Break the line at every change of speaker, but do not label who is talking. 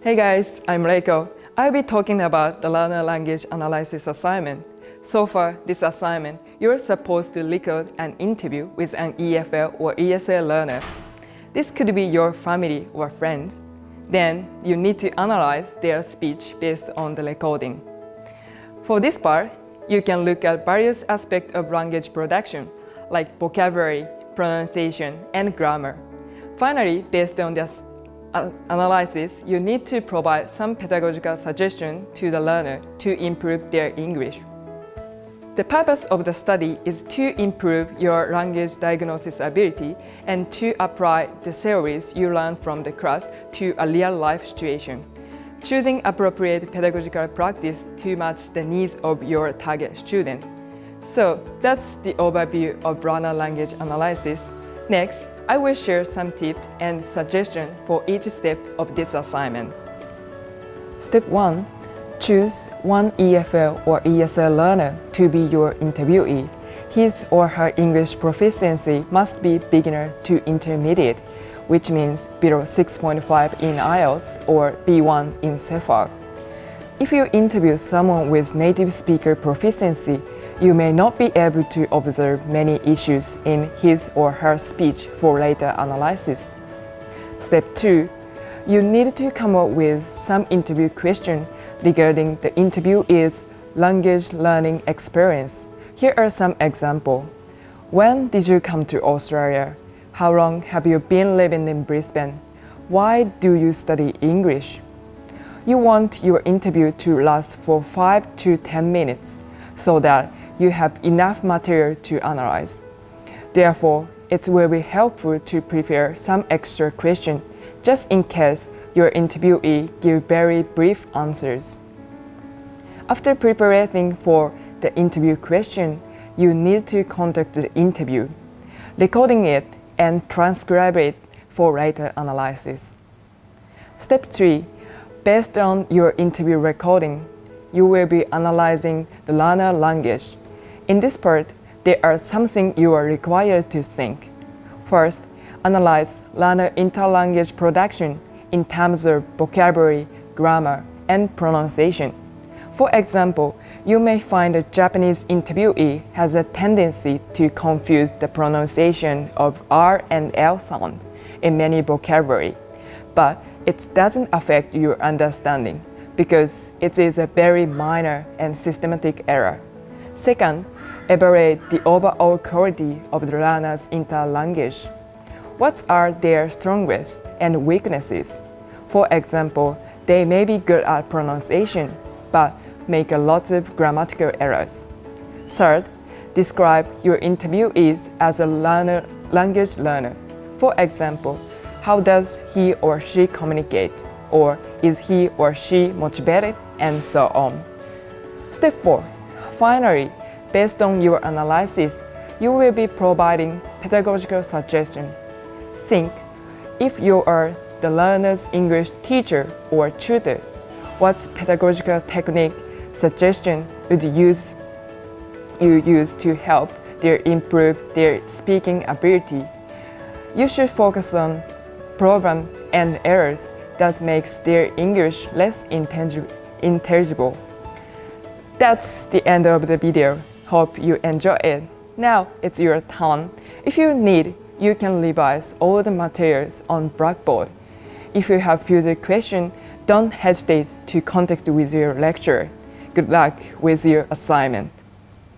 Hey guys, I'm Reiko. I'll be talking about the learner language analysis assignment. So for this assignment, you're supposed to record an interview with an EFL or ESL learner. This could be your family or friends. Then you need to analyze their speech based on the recording. For this part, you can look at various aspects of language production, like vocabulary, pronunciation, and grammar. Finally, based on this analysis, you need to provide some pedagogical suggestions to the learner to improve their English. The purpose of the study is to improve your language diagnosis ability and to apply the theories you learn from the class to a real-life situation, choosing appropriate pedagogical practice to match the needs of your target student. So that's the overview of learner language analysis. Next, I will share some tips and suggestions for each step of this assignment. Step 1. Choose one EFL or ESL learner to be your interviewee. His or her English proficiency must be beginner to intermediate, which means below 6.5 in IELTS or B1 in TOEFL. If you interview someone with native speaker proficiency, you may not be able to observe many issues in his or her speech for later analysis. Step 2. You need to come up with some interview questions regarding the interviewee's language learning experience. Here are some examples. When did you come to Australia? How long have you been living in Brisbane? Why do you study English? You want your interview to last for 5 to 10 minutes so that you have enough material to analyze. Therefore, it will be helpful to prepare some extra questions just in case your interviewee gives very brief answers. After preparing for the interview question, you need to conduct the interview, recording it and transcribe it for later analysis. Step 3. Based on your interview recording, you will be analyzing the learner language. In this part, there are some things you are required to think. First, analyze learner interlanguage production in terms of vocabulary, grammar, and pronunciation. For example, you may find a Japanese interviewee has a tendency to confuse the pronunciation of R and L sound in many vocabulary, but it doesn't affect your understanding because it is a very minor and systematic error. Second, evaluate the overall quality of the learner's interlanguage. What are their strengths and weaknesses? For example, they may be good at pronunciation, but make a lot of grammatical errors. Third, describe your interviewees as a language learner. For example, how does he or she communicate? Or is he or she motivated? And so on. Step 4. Finally, based on your analysis, you will be providing pedagogical suggestions. Think, if you are the learner's English teacher or tutor, what pedagogical technique suggestion would you use to help them improve their speaking ability? You should focus on problems and errors that makes their English less intelligible. That's the end of the video. Hope you enjoy it. Now it's your turn. If you need, you can revise all the materials on Blackboard. If you have further questions, don't hesitate to contact with your lecturer. Good luck with your assignment.